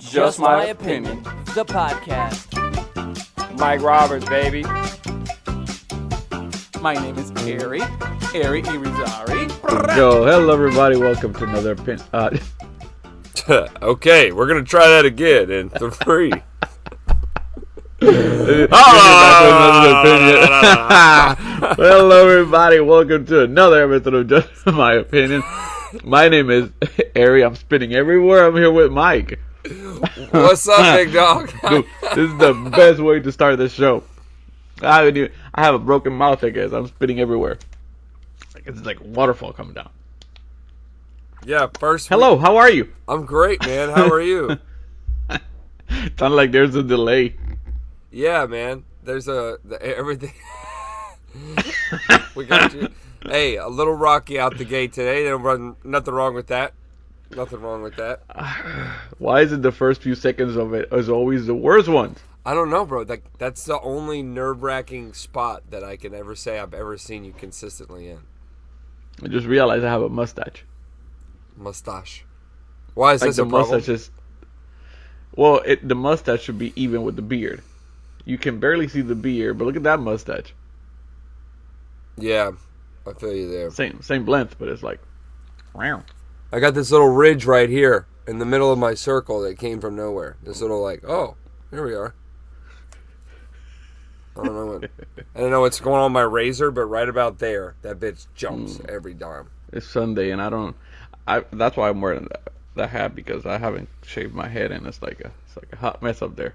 Just My Opinion, the podcast. Mike Roberts, baby. My name is Hery Irizarry. Yo, hello everybody, welcome to another Okay, we're gonna try that again in 3. Hello everybody, welcome to another episode of Just My Opinion. My name is Hery, I'm spinning everywhere, I'm here with Mike. What's up, big dog? Dude, this is the best way to start this show. I have a broken mouth, I guess. I'm spitting everywhere. It's like a waterfall coming down. Yeah, first. Hello, how are you? I'm great, man. How are you? Sounds like there's a delay. Yeah, man. There's everything. We got you. Hey, a little rocky out the gate today. Nothing wrong with that. Nothing wrong with that. Why is it the first few seconds of it is always the worst ones? I don't know, bro. That's the only nerve-wracking spot that I can ever say I've ever seen you consistently in. I just realized I have a mustache. Mustache. Why is Like this the a problem? mustache is. Well, the mustache should be even with the beard. You can barely see the beard, but look at that mustache. Yeah, I feel you there. Same length, but it's like, wow. I got this little ridge right here in the middle of my circle that came from nowhere. This little here we are. I don't know what's going on with my razor, but right about there, that bitch jumps every time. It's Sunday, and that's why I'm wearing the hat, because I haven't shaved my head, and it's like a hot mess up there.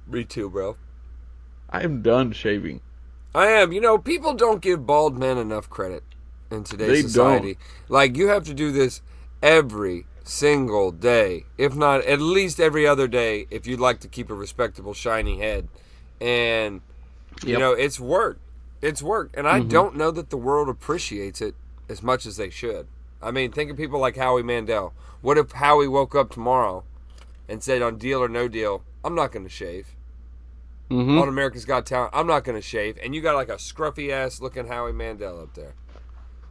Me too, bro. I'm done shaving. I am. You know, people don't give bald men enough credit in today's They society. don't. Like, you have to do this every single day, if not at least every other day, if you'd like to keep a respectable, shiny head. And, you know, it's work. It's work. And I don't know that the world appreciates it as much as they should. I mean, think of people like Howie Mandel. What if Howie woke up tomorrow and said, on Deal or No Deal, I'm not going to shave. On America's Got Talent, I'm not going to shave. And you got like a scruffy-ass looking Howie Mandel up there.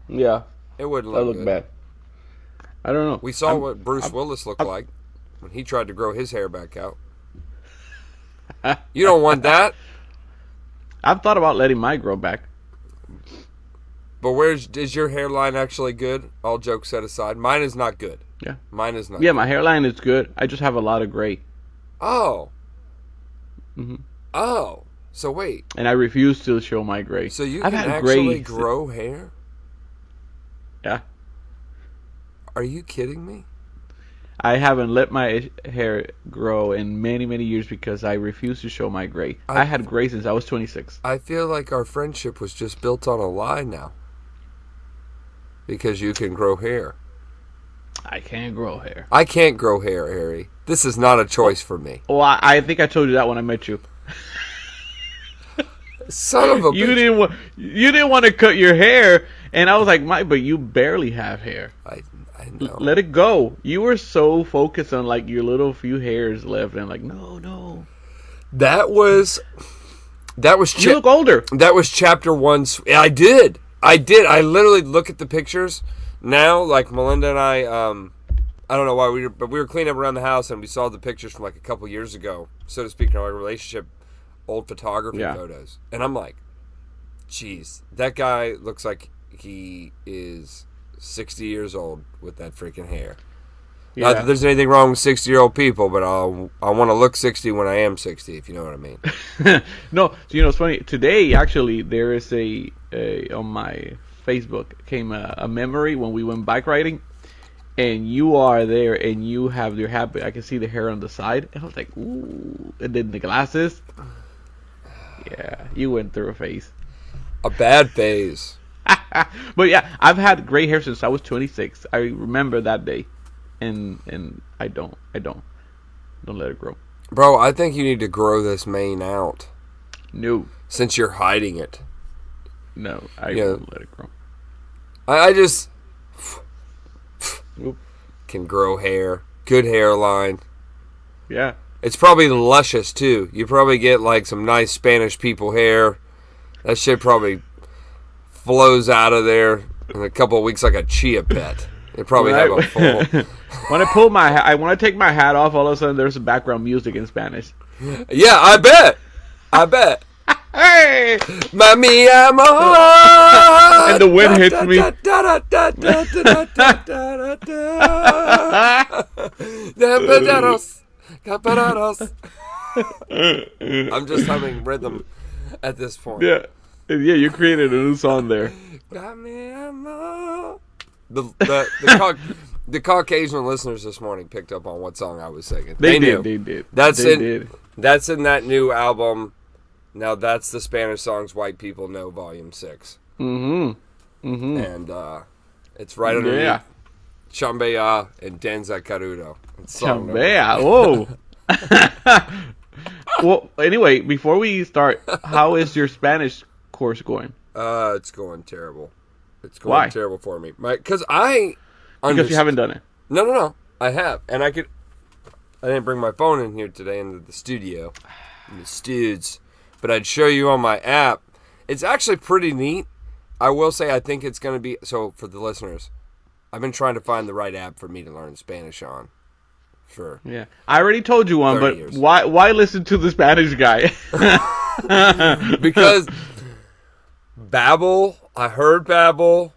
Yeah. It wouldn't That look look good. bad. I don't know. We saw what Bruce Willis looked like when he tried to grow his hair back out. You don't want that. I've thought about letting mine grow back. But is your hairline actually good? All jokes set aside. Mine is not good. Yeah. Mine is not Yeah, good. my hairline is good. I just have a lot of gray. Oh. Mm-hmm. Oh. So wait. And I refuse to show my gray. So you I've can had actually gray. grow hair? Yeah. Are you kidding me? I haven't let my hair grow in many, many years because I refuse to show my gray. I had gray since I was 26. I feel like our friendship was just built on a lie now. Because you can grow hair. I can't grow hair. I can't grow hair, Harry. This is not a choice for me. Well, I think I told you that when I met you. Son of a You bitch. didn't want to cut your hair, and I was like, Mike, but you barely have hair. I know. Let it go. You were so focused on like your little few hairs left, and like, no. That was You look older. That was chapter 1. I did. I literally look at the pictures now. Like Melinda and I don't know why we were cleaning up around the house and we saw the pictures from like a couple years ago, so to speak, in our relationship, old photography photos, and I'm like, geez, that guy looks like he is 60 years old with that freaking hair. Yeah. Not that there's anything wrong with 60-year-old people, but I want to look 60 when I am 60, if you know what I mean. No, so, it's funny. Today, actually, there is a on my Facebook came a memory when we went bike riding, and you are there, and you have your hat. I can see the hair on the side, and I was like, ooh. And then the glasses. Yeah, you went through a phase. A bad phase. But yeah, I've had gray hair since I was 26. I remember that day, and I don't let it grow. Bro, I think you need to grow this mane out. No, Since you're hiding it. no, I won't let it grow. I just Oop. can grow hair. Good hairline. Yeah, It's probably luscious, too. You probably get, like, some nice Spanish people hair. That shit probably flows out of there in a couple of weeks like a chia pet. They probably have a full. When I want to take my hat off, all of a sudden there's background music in Spanish. Yeah, I bet. Hey! Mami amor. And the wind hits me. I'm just humming rhythm at this point. Yeah, you created a new song there. The Caucasian listeners this morning picked up on what song I was singing. They knew. did. That's in that new album. Now that's the Spanish songs white people know, Volume 6. And it's right underneath Chambea and Denza Carudo. Chambea, whoa. Well, anyway, before we start, how is your Spanish course going? It's going terrible. It's going terrible for me. Because you haven't done it. No. I have. And I didn't bring my phone in here today into the studio. In the studs. But I'd show you on my app. It's actually pretty neat. I will say I think it's going to be... So, for the listeners, I've been trying to find the right app for me to learn Spanish on. Yeah. I already told you one, but years. Why listen to the Spanish guy? Because Babbel, I heard Babbel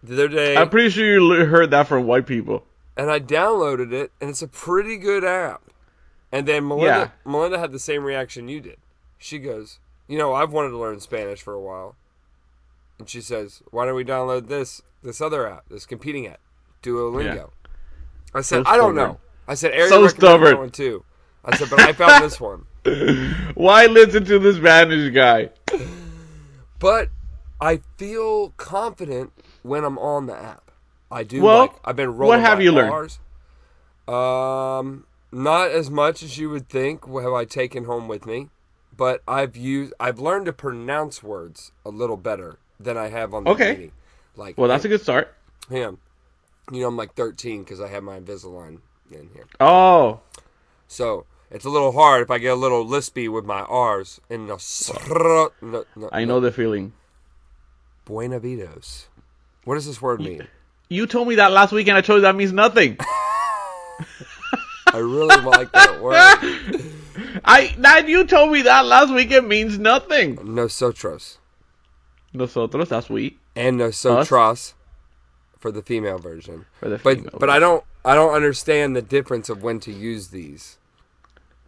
the other day. I'm pretty sure you heard that from white people. And I downloaded it, and it's a pretty good app. And then Melinda had the same reaction you did. She goes, I've wanted to learn Spanish for a while. And she says, why don't we download this other app, this competing app, Duolingo? Yeah. I said, I don't know. I said, Hery recommended that one too. I said, but I found this one. Why listen to the Spanish guy? But I feel confident when I'm on the app. I do. Well, I've been rolling. What have you learned? Not as much as you would think have I taken home with me, but I've learned to pronounce words a little better than I have on the meeting. That's a good start. Yeah. I'm like 13 because I have my Invisalign in here. Oh. So it's a little hard if I get a little lispy with my R's. And I know the feeling. Buenavidos. What does this word mean? You told me that last week, and I told you that means nothing. I really like that word. You told me that last week. It means nothing. Nosotros. Nosotros. That's we. And nosotras for the female version. But version. I don't understand the difference of when to use these.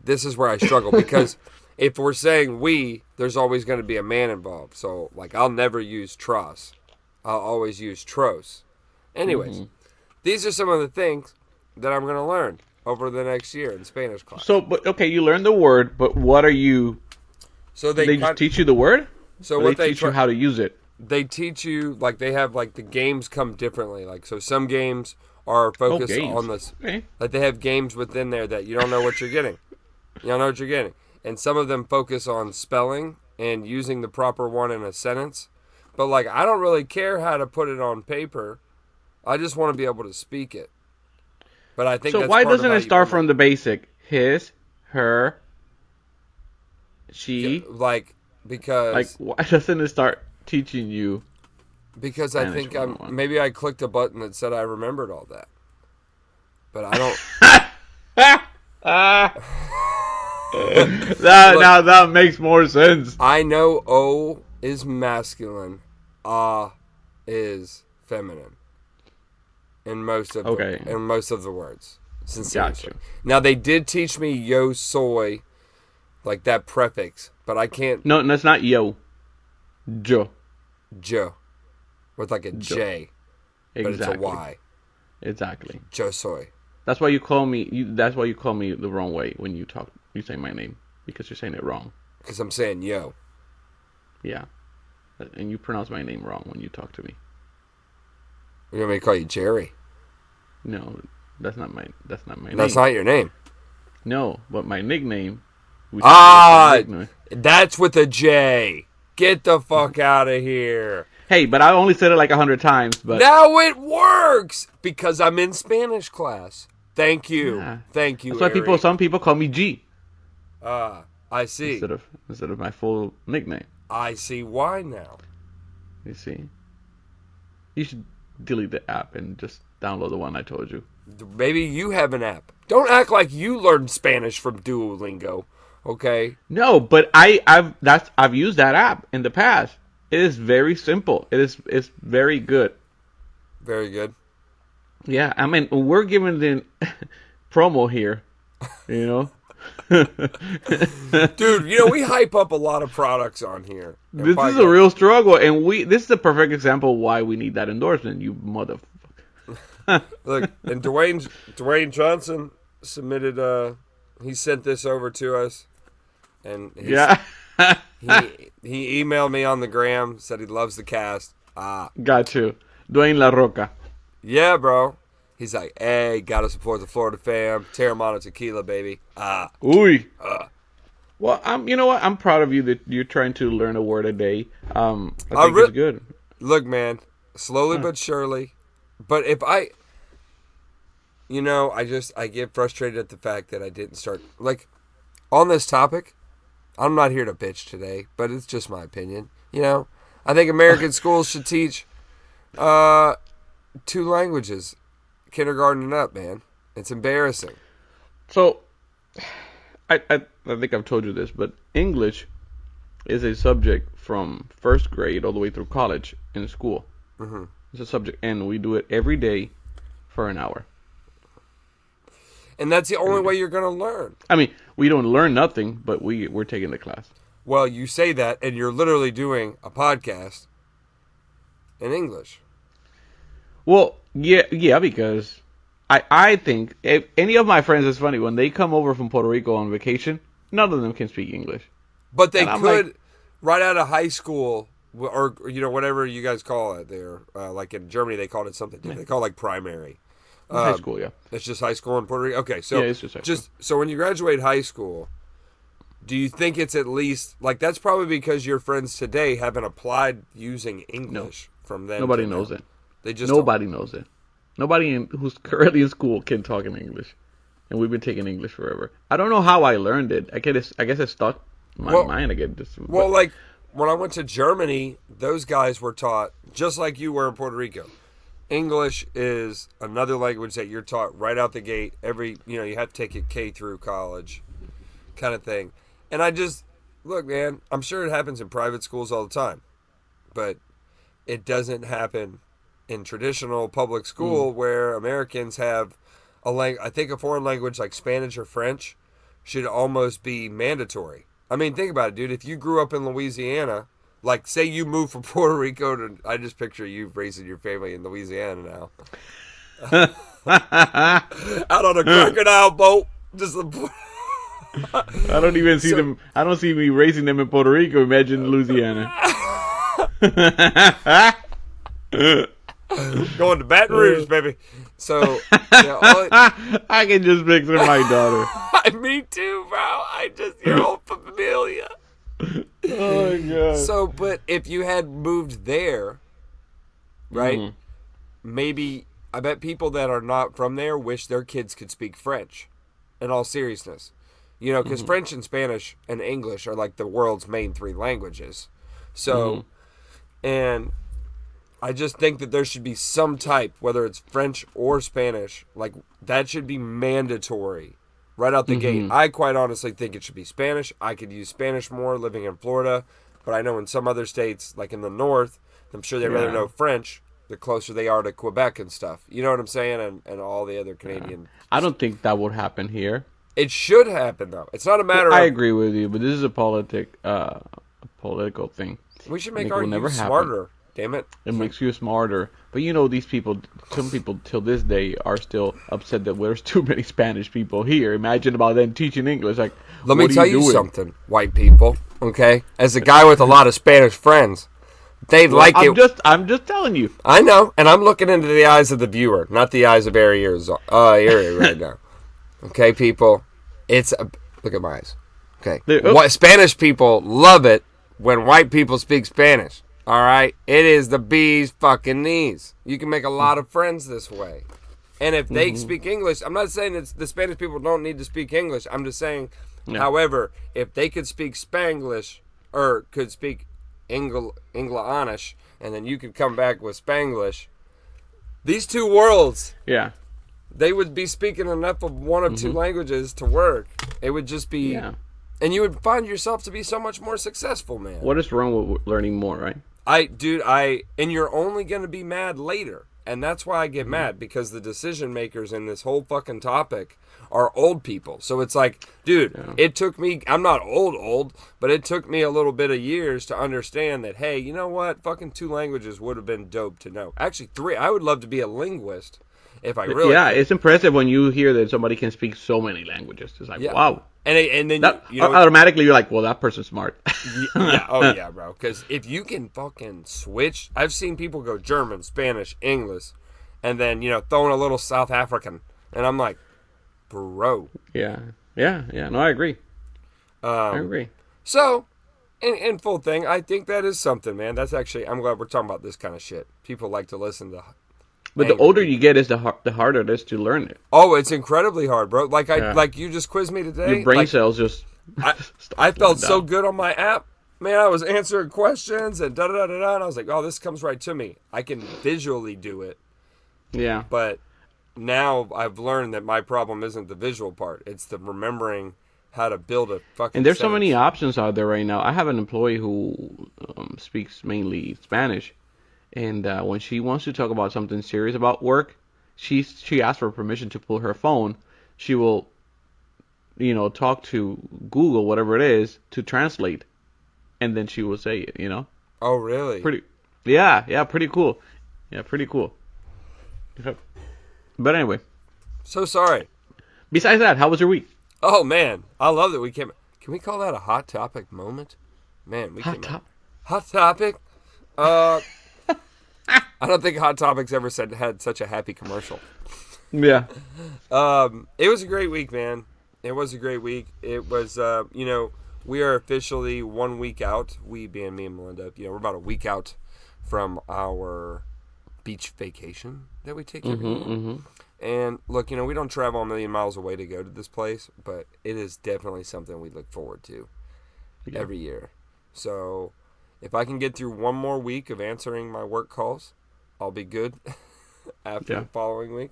This is where I struggle because if we're saying we, there's always going to be a man involved. So I'll never use tros. I'll always use tros. Anyways, these are some of the things that I'm going to learn over the next year in Spanish class. So, you learned the word, but what are you... So they just teach you the word? So or what they teach you how to use it? They teach you, they have, the games come differently. So some games are focused on this. Okay. They have games within there that you don't know what you're getting. You don't know what you're getting. And some of them focus on spelling and using the proper one in a sentence. But, I don't really care how to put it on paper. I just want to be able to speak it. But I think so. Why doesn't it start from the basic? His, her, she. Yeah, because. Why doesn't it start teaching you? Because Spanish I think maybe I clicked a button that said I remembered all that. But I don't. That makes more sense. I know O is masculine, A is feminine. In most of the words. Sincerely. Gotcha. Now they did teach me yo soy, that prefix, but I can't. No, it's not yo. Jo. With a J. Exactly. But it's a Y. Exactly. Jo soy. That's why you call me. That's why you call me the wrong way when you talk. You say my name because you're saying it wrong. Because I'm saying yo. Yeah, and you pronounce my name wrong when you talk to me. You want me to call you Jerry? No, that's not my name. That's not your name. No, but my nickname. That's with a J. Get the fuck out of here. Hey, but I only said it 100 times. But now it works because I'm in Spanish class. Thank you. Yeah. Thank you. That's why some people call me G. I see. Instead of my full nickname. I see why now. You see. You should delete the app and just download the one I told you. Maybe you have an app. Don't act like you learned Spanish from Duolingo, okay? No, but I've used that app in the past. It is very simple. It's very good. Very good. Yeah, I mean, we're giving the promo here, you know. Dude, we hype up a lot of products on here. This is a real struggle, and this is the perfect example why we need that endorsement, you motherfucker. Look, and Dwayne Johnson submitted. He sent this over to us, and he emailed me on the gram, said he loves the cast. Got you, Dwayne La Roca. Yeah, bro. He's like, hey, gotta support the Florida fam. Terramana tequila, baby. Ooh. Well, you know what? I'm proud of you that you're trying to learn a word a day. I think it's good. Look, man, slowly but surely. But if I get frustrated at the fact that I didn't start, like, on this topic. I'm not here to bitch today, but it's just my opinion. I think American schools should teach 2 languages, kindergarten and up, man. It's embarrassing. So, I think I've told you this, but English is a subject from first grade all the way through college in school. Mm-hmm. It's a subject, and we do it every day for an hour. And that's the only way you're going to learn. I mean, we don't learn nothing, but we're taking the class. Well, you say that, and you're literally doing a podcast in English. Well, yeah, because I think if any of my friends, it's funny, when they come over from Puerto Rico on vacation, none of them can speak English. But they could, right out of high school, or whatever you guys call it there. Like in Germany, they called it something. They call it like primary. High school, yeah. It's just high school in Puerto Rico. Okay, so yeah, it's just high school. So when you graduate high school, do you think it's at least like that's probably because your friends today haven't applied using English from them? Nobody knows it. They just nobody knows it. Nobody who's currently in school can talk in English, and we've been taking English forever. I don't know how I learned it. I guess it stuck in my mind. Well, like when I went to Germany, those guys were taught just like you were in Puerto Rico. English is another language that you're taught right out the gate. You have to take it K through college kind of thing. And look, man, I'm sure it happens in private schools all the time, but it doesn't happen in traditional public school where Americans have I think a foreign language like Spanish or French should almost be mandatory. I mean, think about it, dude. If you grew up in Louisiana, like, say you moved from Puerto Rico to... I just picture you raising your family in Louisiana now. Out on a crocodile boat. Just... I don't even see them... I don't see me raising them in Puerto Rico. Imagine Louisiana. Going to Baton Rouge, baby. So... I can just picture my daughter. Me too, bro. You're all familiar. Oh my god. So, but if you had moved there, right? Maybe I bet people that are not from there wish their kids could speak French. In all seriousness, because French and Spanish and English are like the world's main 3 languages. So, and I just think that there should be some type, whether it's French or Spanish, like that should be mandatory. Right out the gate. I quite honestly think it should be Spanish. I could use Spanish more living in Florida, but I know in some other states, like in the north, I'm sure they'd rather know French the closer they are to Quebec and stuff. You know what I'm saying? And all the other Canadian... I don't think that would happen here. It should happen, though. It's not a matter of... I agree with you, but this is a political thing. We should make our youth smarter. Damn it. It makes you smarter. But these people, some people till this day are still upset that there's too many Spanish people here. Imagine about them teaching English. Like, let me tell you something, white people, okay? As a guy with a lot of Spanish friends, they'd like it. I'm just telling you. I know, and I'm looking into the eyes of the viewer, not the eyes of Hery right now. Okay, people? Look at my eyes. Okay. Spanish people love it when white people speak Spanish. All right, it is the bee's fucking knees. You can make a lot of friends this way. And if they speak English, I'm not saying the Spanish people don't need to speak English. I'm just saying, however, if they could speak Spanglish or could speak English, and then you could come back with Spanglish, These two worlds, Yeah. they would be speaking enough of one of two languages to work. It would just be, and you would find yourself to be so much more successful, man. What is wrong with learning more, right? And you're only going to be mad later. And that's why I get mad, because the decision makers in this whole fucking topic are old people. So it's like, dude, it took me, I'm not old, but it took me a little bit of years to understand that, hey, you know what? Fucking 2 languages would have been dope to know. Actually, 3. I would love to be a linguist if I really could. It's impressive when you hear that somebody can speak so many languages. It's like, wow. And then automatically you're like, well, that person's smart. yeah, bro. Because if you can fucking switch, I've seen people go German, Spanish, English, and then throw in a little South African, and I'm like, bro. Yeah. No, I agree. I agree. So, in full thing, I think that is something, man. That's actually, I'm glad we're talking about this kind of shit. People like to listen to. But the older you get, the harder it is to learn it. Oh, it's incredibly hard, bro. Like you just quizzed me today. Your brain cells just. I felt so good on my app, man. I was answering questions and and I was like, oh, this comes right to me. I can visually do it. Yeah. But now I've learned that my problem isn't the visual part; it's the remembering how to build a fucking. And there's so sentence. many options out there right now. I have an employee who speaks mainly Spanish. And when she wants to talk about something serious about work, she asks for permission to pull her phone. She will, talk to Google, whatever it is, to translate, and then she will say it. Oh, really? Pretty cool. Yeah, pretty cool. But anyway. So sorry. Besides that, how was your week? Oh man, I love that we came. Can we call that a hot topic moment? Man, we Hot topic. I don't think Hot Topics ever had such a happy commercial. Yeah. It was a great week, man. It was a great week. It was, we are officially 1 week out. We being me and Melinda, we're about a week out from our beach vacation that we take every year. And look, we don't travel a million miles away to go to this place, but it is definitely something we look forward to every year. So if I can get through 1 more week of answering my work calls, I'll be good after the following week.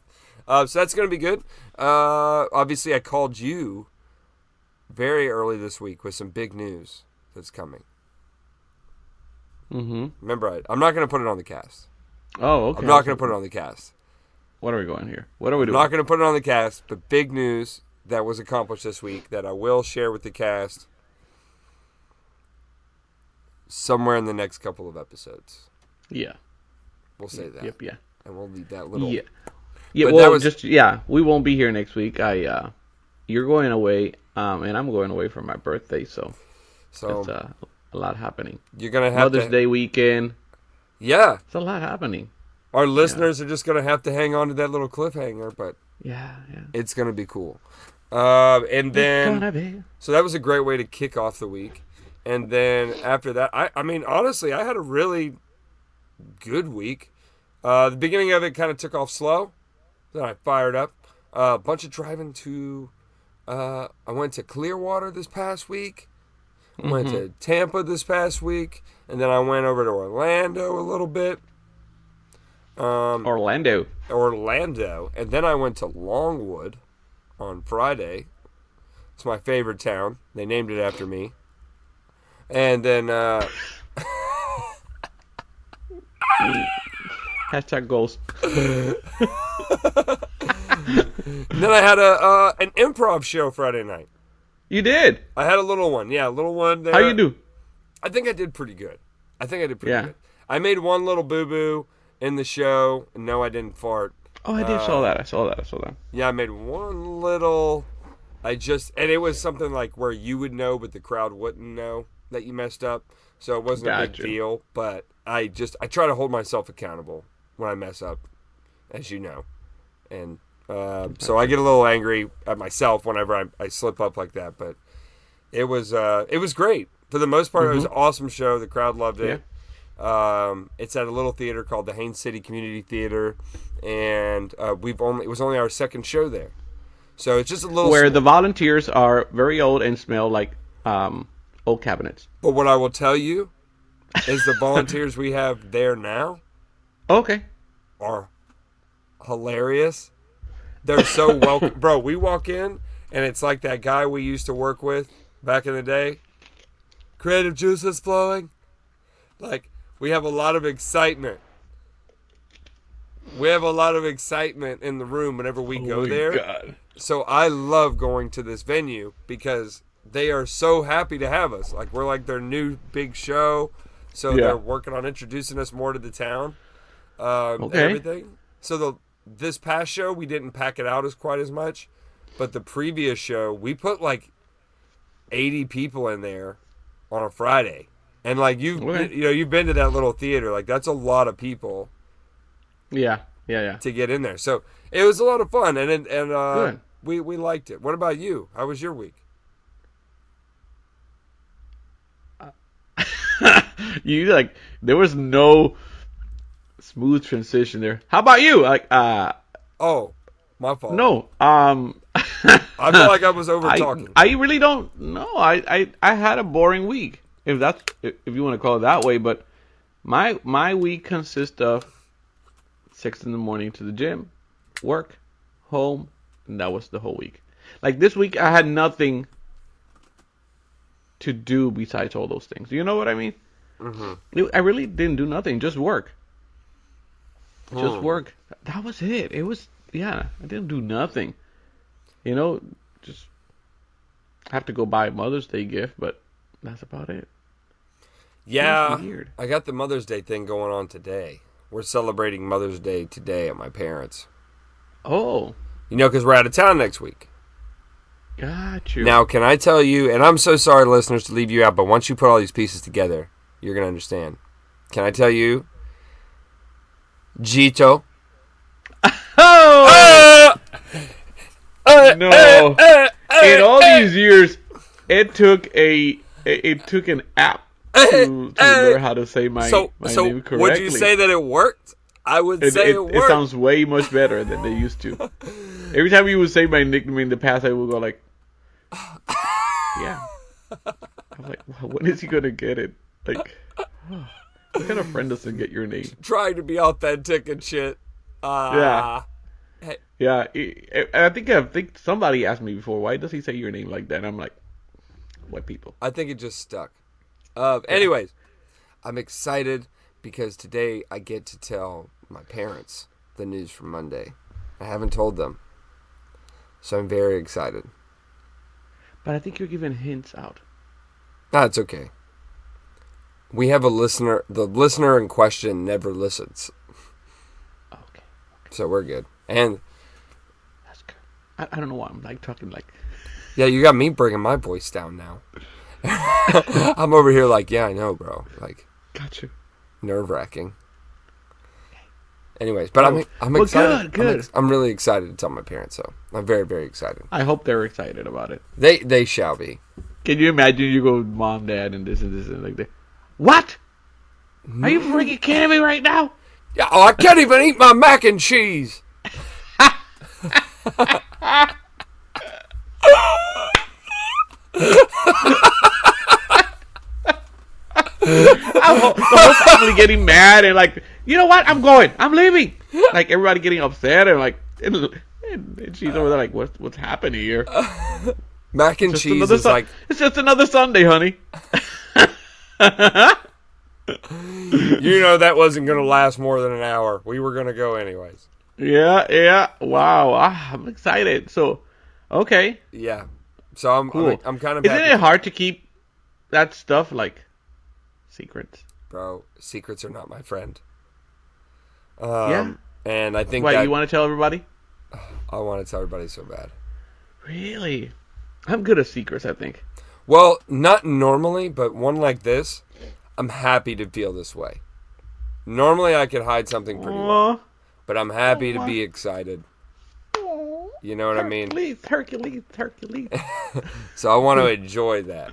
So that's going to be good. Obviously, I called you very early this week with some big news that's coming. Remember, I'm not going to put it on the cast. Oh, okay. I'm not going to put it on the cast. What are we going here? What are we doing? I'm not going to put it on the cast, but big news that was accomplished this week that I will share with the cast somewhere in the next couple of episodes. Yeah. We'll say that. Yep, yeah. And we'll leave that little... Yeah, But we won't be here next week. You're going away, and I'm going away for my birthday, so that's a lot happening. You're going to have Mother's Day weekend. Yeah. It's a lot happening. Our listeners are just going to have to hang on to that little cliffhanger, but yeah. It's going to be cool. And then... It's gonna be. So that was a great way to kick off the week. And then after that, I mean, honestly, I had a really good week. The beginning of it kind of took off slow. Then I fired up. A bunch of driving to... I went to Clearwater this past week. I went to Tampa this past week. And then I went over to Orlando a little bit. Orlando. And then I went to Longwood on Friday. It's my favorite town. They named it after me. And then... Hashtag goals. And then I had an improv show Friday night. You did? I had a little one. Yeah, a little one there. How you do? I think I did pretty good. Good. I made one little boo-boo in the show. And no, I didn't fart. Oh, I saw that. Yeah, I made one little... and it was something like where you would know, but the crowd wouldn't know that you messed up. So it wasn't a big deal. But I try to hold myself accountable when I mess up, as you know. And so I get a little angry at myself whenever I slip up like that. But it was great. For the most part, it was an awesome show. The crowd loved it. Yeah. It's at a little theater called the Haines City Community Theater. And it was only our second show there. So it's just a little... Where the volunteers are very old and smell like old cabinets. But what I will tell you is the volunteers we have there now okay. are hilarious. They're so welcome. Bro, we walk in, and it's like that guy we used to work with back in the day. Creative juices flowing. Like, we have a lot of excitement. We have a lot of excitement in the room whenever we go there. God. So I love going to this venue because they are so happy to have us. Like, we're like their new big show. So they're working on introducing us more to the town. And everything. So this past show, we didn't pack it out as quite as much. But the previous show, we put like 80 people in there on a Friday. And like you've been to that little theater. Like, that's a lot of people. Yeah. To get in there. So it was a lot of fun. And Good. we liked it. What about you? How was your week? You like there was no smooth transition there. How about you? Like Oh, my fault. no. I feel like I was over talking. I really don't know. I had a boring week. If you want to call it that way, but my week consists of 6 a.m. to the gym, work, home, and that was the whole week. Like this week I had nothing to do besides all those things. You know what I mean? Mm-hmm. I really didn't do nothing. Just work. Just work. That was it. It was, I didn't do nothing. You know, just have to go buy a Mother's Day gift, but that's about it. Yeah, weird. I got the Mother's Day thing going on today. We're celebrating Mother's Day today at my parents'. Oh. You know, because we're out of town next week. Got you. Now, can I tell you, and I'm so sorry, listeners, to leave you out, but once you put all these pieces together, you're going to understand. Can I tell you? Gito. Oh! No. In all these years, it took an app to learn how to say my name correctly. Would you say that it worked? I would say it worked. It sounds way much better than they used to. Every time you would say my nickname in the past, I would go like, yeah. I'm like, wow, when is he going to get it? Like, what kind of friend doesn't get your name? Trying to be authentic and shit. Yeah. Hey. Yeah. I think somebody asked me before, why does he say your name like that? And I'm like, what people? I think it just stuck. Anyways, I'm excited because today I get to tell my parents the news from Monday. I haven't told them. So I'm very excited. But I think you're giving hints out. That's okay. We have a listener. The listener in question never listens. Okay. So we're good. And that's good. I don't know why I'm like talking like. Yeah, you got me bringing my voice down now. I'm over here like, yeah, I know, bro. Like, got you. Nerve-wracking. Anyways, but I'm excited. Good. I'm really excited to tell my parents. So I'm very, very excited. I hope they're excited about it. They shall be. Can you imagine you go mom, dad, and this and like that? What? Are you freaking kidding me right now? Yeah, I can't even eat my mac and cheese. The whole family getting mad and like, you know what? I'm going. I'm leaving. Like everybody getting upset and like, and she's over there like, what's happening here? Mac and cheese is like, it's just another Sunday, honey. You know that wasn't going to last more than an hour. We were going to go anyways. Yeah. Wow. I'm excited. So, okay. Yeah. So I'm cool. I'm kind of. Isn't it hard to keep that stuff like secrets? Bro, secrets are not my friend. Yeah. And I think Why, you want to tell everybody? I want to tell everybody so bad. Really? I'm good at secrets, I think. Well, not normally, but one like this, I'm happy to feel this way. Normally I could hide something pretty well, but I'm happy to be excited. You know what I mean? Hercules. So I want to enjoy that.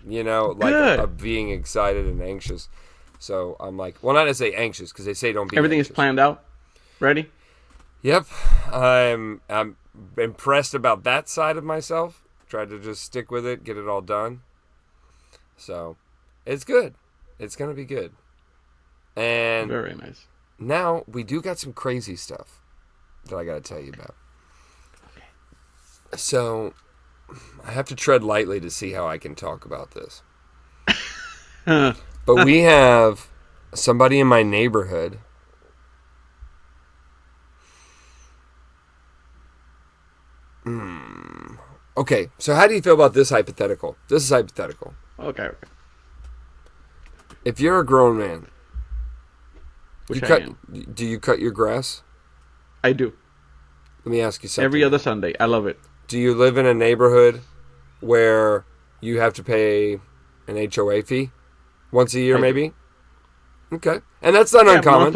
You know, like of being excited and anxious. So I'm like, well, not to say anxious, because they say don't be Everything anxious. is planned out? Ready? Yep. I'm impressed about that side of myself. Tried to just stick with it, get it all done. So it's good. It's going to be good. And very nice. Now we do got some crazy stuff. that I got to tell you about. So, I have to tread lightly to see how I can talk about this. But we have somebody in my neighborhood. Okay, so how do you feel about this hypothetical? This is hypothetical. Okay. If you're a grown man, Which I am. do you cut your grass? I do. Let me ask you something. Every other Sunday. I love it. Do you live in a neighborhood where you have to pay an HOA fee once a year, maybe? Okay. And that's not uncommon.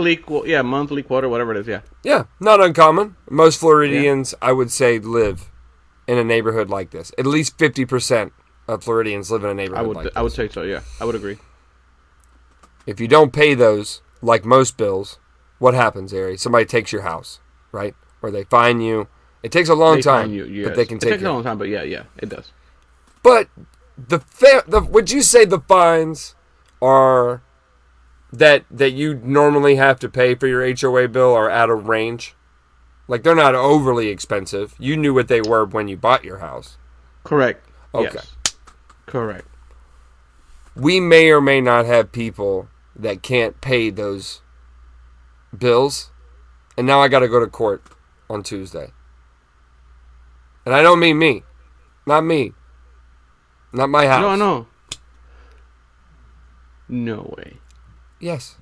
Monthly, quarter, whatever it is, yeah. Yeah, not uncommon. Most Floridians, I would say, live in a neighborhood like this. At least 50% of Floridians live in a neighborhood like this. I would say so, yeah. I would agree. If you don't pay those, like most bills, what happens, Hery? Somebody takes your house, right? Or they fine you. It takes a long time, but they can take it. It takes a long time, but yeah, it does. But would you say the fines are that you normally have to pay for your HOA bill are out of range? Like, they're not overly expensive. You knew what they were when you bought your house. Correct. Okay. Yes. Correct. We may or may not have people that can't pay those bills, and now I got to go to court on Tuesday. And I don't mean me. Not me. Not my house. No. No way. Yes.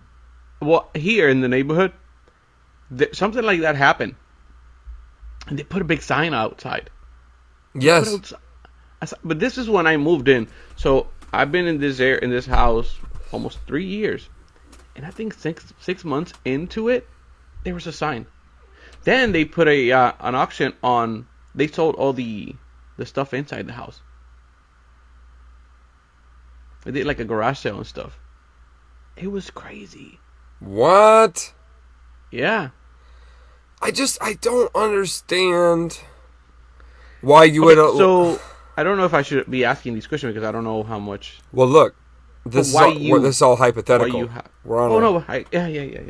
Well, here in the neighborhood, something like that happened. And they put a big sign outside. Yes. But this is when I moved in. So I've been in this house almost 3 years. And I think 6 months into it, there was a sign. Then they put an auction on. They sold all the stuff inside the house. They did like a garage sale and stuff. It was crazy. What? Yeah. I don't understand why you would. So I don't know if I should be asking these questions because I don't know how much. Well, look, this is all hypothetical. Yeah.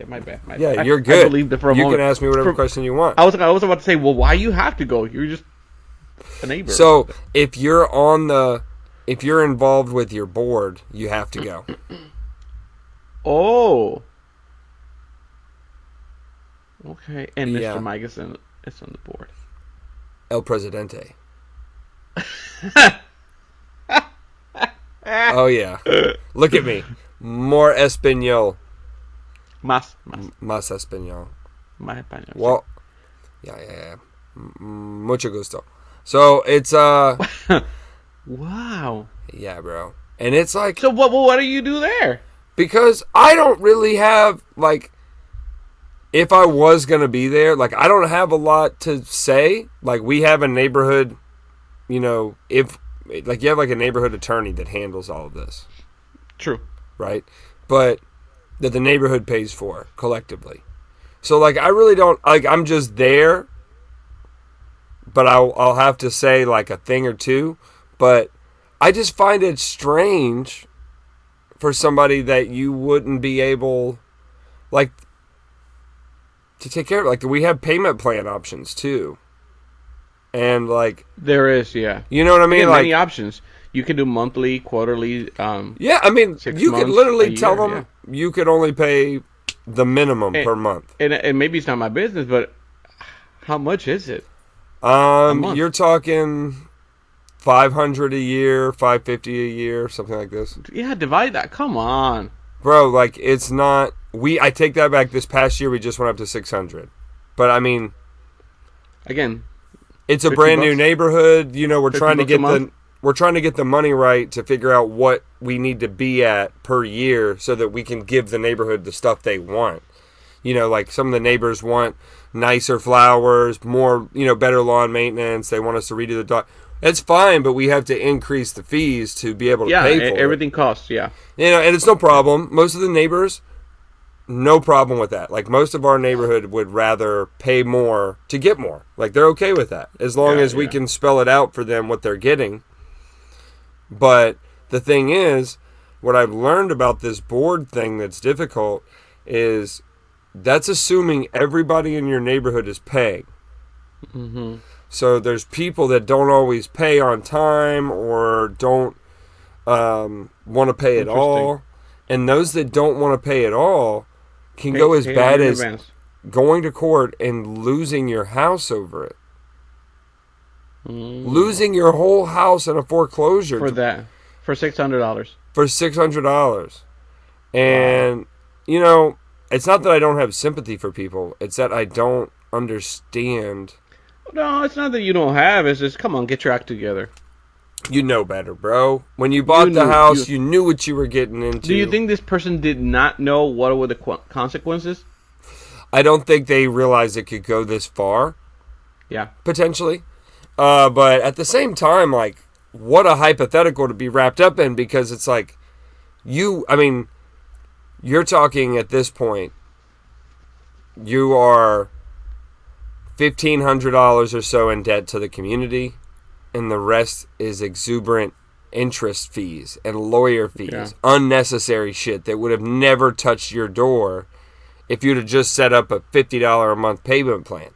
My bad. Yeah, you're good. I believed it for a you moment. can ask me whatever question you want. I was about to say, well, why you have to go? You're just a neighbor. So if you're involved with your board, you have to go. Oh. Okay, and Mr. Yeah. Mike is on the board. El Presidente. Oh yeah. Look at me. More Espanol. Más Espanol. Más español. Well, yeah. Mucho gusto. So it's Wow. Yeah, bro. And it's like, so what do you do there? Because I don't really have, like, if I was going to be there, like, I don't have a lot to say. Like, we have a neighborhood, if, like, you have, like, a neighborhood attorney that handles all of this. True. Right? But that the neighborhood pays for collectively. So, like, I really don't, like, I'm just there, but I'll have to say, like, a thing or two. But I just find it strange for somebody that you wouldn't be able, like, to take care of. Like, we have payment plan options too, and like there is, yeah. You know what I mean? Like, many options. You can do monthly, quarterly. Yeah, I mean, you could literally tell them yeah. You could only pay the minimum per month. And maybe it's not my business, but how much is it? You're talking $500 a year, $550 a year, something like this. Yeah, divide that. Come on, bro. Like, it's not. I take that back. This past year, we just went up to $600. But I mean, again, it's a brand new neighborhood. We're trying to get the money right to figure out what we need to be at per year so that we can give the neighborhood the stuff they want. Like some of the neighbors want nicer flowers, more, better lawn maintenance. They want us to redo the dog. It's fine, but we have to increase the fees to be able to pay for it. Yeah, everything costs, yeah. And it's no problem. Most of the neighbors, no problem with that. Like, most of our neighborhood would rather pay more to get more. Like, they're okay with that, as long as we can spell it out for them what they're getting. But the thing is, what I've learned about this board thing that's difficult is that's assuming everybody in your neighborhood is paying. Mm-hmm. So there's people that don't always pay on time or don't want to pay at all. And those that don't want to pay at all can go as bad as going to court and losing your house over it. Losing your whole house in a foreclosure. For that. For $600. For $600. And, you know, it's not that I don't have sympathy for people. It's that I don't understand. No, it's not that you don't have. It's just, come on, get your act together. You know better, bro. When you bought the house, you knew what you were getting into. Do you think this person did not know what were the consequences? I don't think they realized it could go this far. Yeah. Potentially. But at the same time, like, what a hypothetical to be wrapped up in, because it's like, you're talking at this point, you are $1,500 or so in debt to the community, and the rest is exuberant interest fees and lawyer fees, unnecessary shit that would have never touched your door if you'd have just set up a $50 a month payment plan.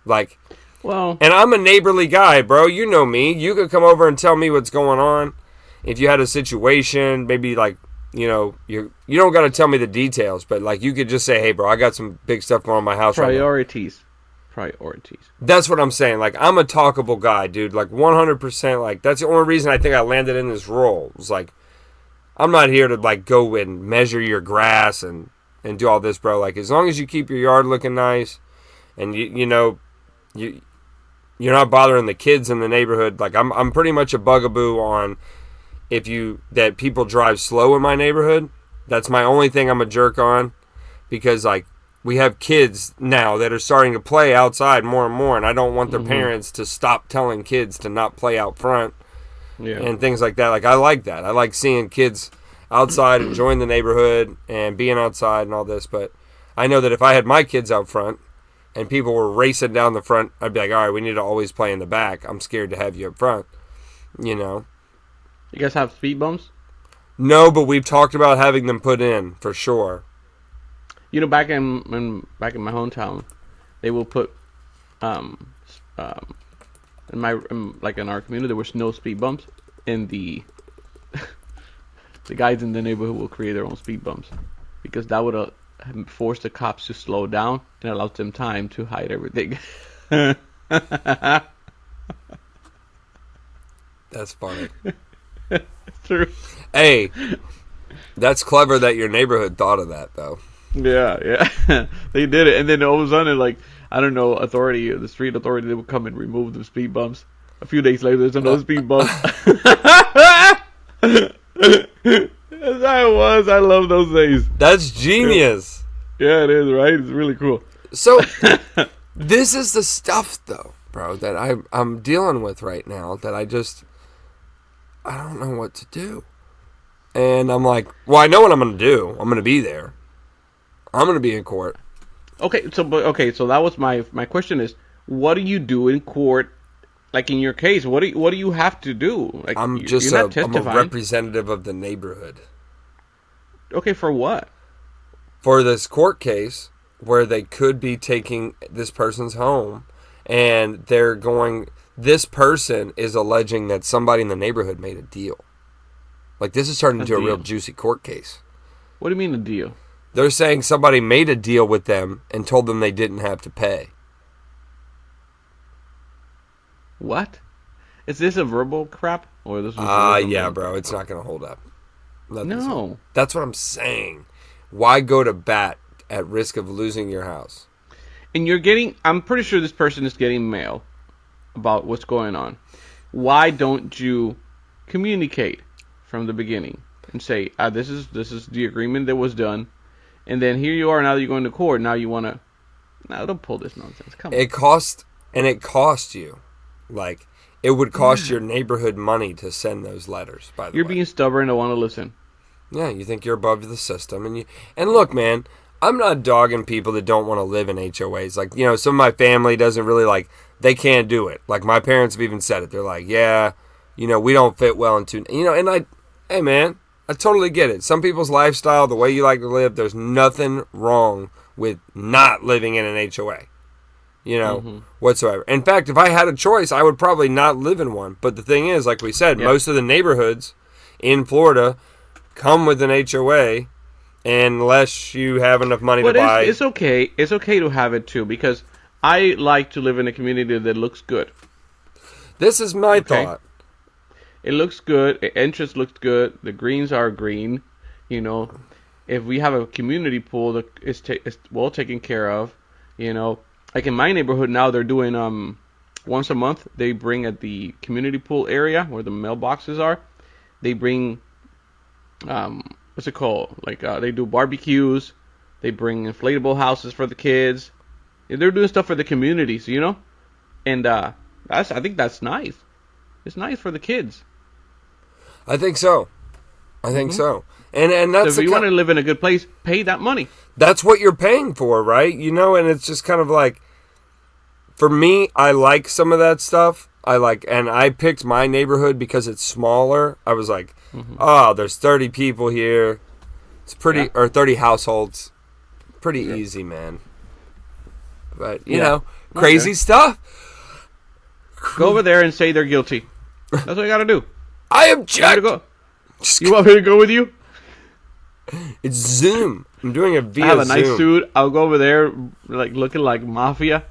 Like, well, and I'm a neighborly guy, bro. You know me. You could come over and tell me what's going on. If you had a situation, maybe like, you know, you don't got to tell me the details, but like you could just say, hey, bro, I got some big stuff going on in my house. Priorities. That's what I'm saying. Like, I'm a talkable guy, dude. Like, 100%. Like, that's the only reason I think I landed in this role. It's like, I'm not here to like go and measure your grass and do all this, bro. Like, as long as you keep your yard looking nice, and you're not bothering the kids in the neighborhood. Like, I'm pretty much a bugaboo on that people drive slow in my neighborhood. That's my only thing I'm a jerk on, because like, we have kids now that are starting to play outside more and more, and I don't want their parents to stop telling kids to not play out front and things like that. Like, I like that. I like seeing kids outside enjoying the neighborhood and being outside and all this, but I know that if I had my kids out front and people were racing down the front, I'd be like, all right, we need to always play in the back. I'm scared to have you up front, you know. You guys have speed bumps? No, but we've talked about having them put in, for sure. You know, back in my hometown, they will put in our community there was no speed bumps, and the guys in the neighborhood will create their own speed bumps, because that would force the cops to slow down and allows them time to hide everything. That's funny. It's true. Hey, that's clever that your neighborhood thought of that, though. Yeah. They did it, and then all of a sudden, like, I don't know, the street authority, they would come and remove the speed bumps. A few days later, there's another speed bump. As I was, I love those days. That's genius. Yeah, it is, right? It's really cool. So, this is the stuff, though, bro, that I'm dealing with right now, that I don't know what to do. And I'm like, well, I know what I'm going to do. I'm going to be there. I'm going to be in court. Okay, so that was my question is, what do you do in court? Like, in your case, what do you have to do? Like, I'm a representative of the neighborhood. Okay, for what? For this court case where they could be taking this person's home, and this person is alleging that somebody in the neighborhood made a deal. Like, this is turning into a real juicy court case. What do you mean a deal? They're saying somebody made a deal with them and told them they didn't have to pay. What? Is this a verbal crap? Or this? Yeah, bro. It's not going to hold up. No. That's what I'm saying. Why go to bat at risk of losing your house? And I'm pretty sure this person is getting mail about what's going on. Why don't you communicate from the beginning and say, this is the agreement that was done, and then here you are, now that you're going to court, now you want to... No, don't pull this nonsense. Come on. It cost you. Like, it would cost your neighborhood money to send those letters, by the way. You're being stubborn, don't want to listen. Yeah, you think you're above the system. And look, man, I'm not dogging people that don't want to live in HOAs. Like, you know, some of my family doesn't really, like, they can't do it. Like, my parents have even said it. They're like, yeah, you know, we don't fit well into... You know, and hey, man, I totally get it. Some people's lifestyle, the way you like to live, there's nothing wrong with not living in an HOA. Whatsoever. In fact, if I had a choice, I would probably not live in one. But the thing is, like we said, most of the neighborhoods in Florida come with an HOA unless you have enough money to buy. It's okay. It's okay to have it too, because I like to live in a community that looks good. This is my thought. It looks good. The entrance looks good. The greens are green. If we have a community pool that is well taken care of, like in my neighborhood now, they're doing once a month. They bring at the community pool area where the mailboxes are. They bring what's it called? Like they do barbecues. They bring inflatable houses for the kids. They're doing stuff for the communities, and I think that's nice. It's nice for the kids. I think so. And that's so if you want to live in a good place, pay that money. That's what you're paying for, right? And it's just kind of like, for me, I like some of that stuff. And I picked my neighborhood because it's smaller. I was like, there's 30 people here. It's pretty, or 30 households. Pretty easy, man. But, crazy stuff. Go over there and say they're guilty. That's what you got to do. I object. You want me to go with you? It's Zoom. I'm doing it via I have a Zoom. nice suit. I'll go over there, like looking like mafia,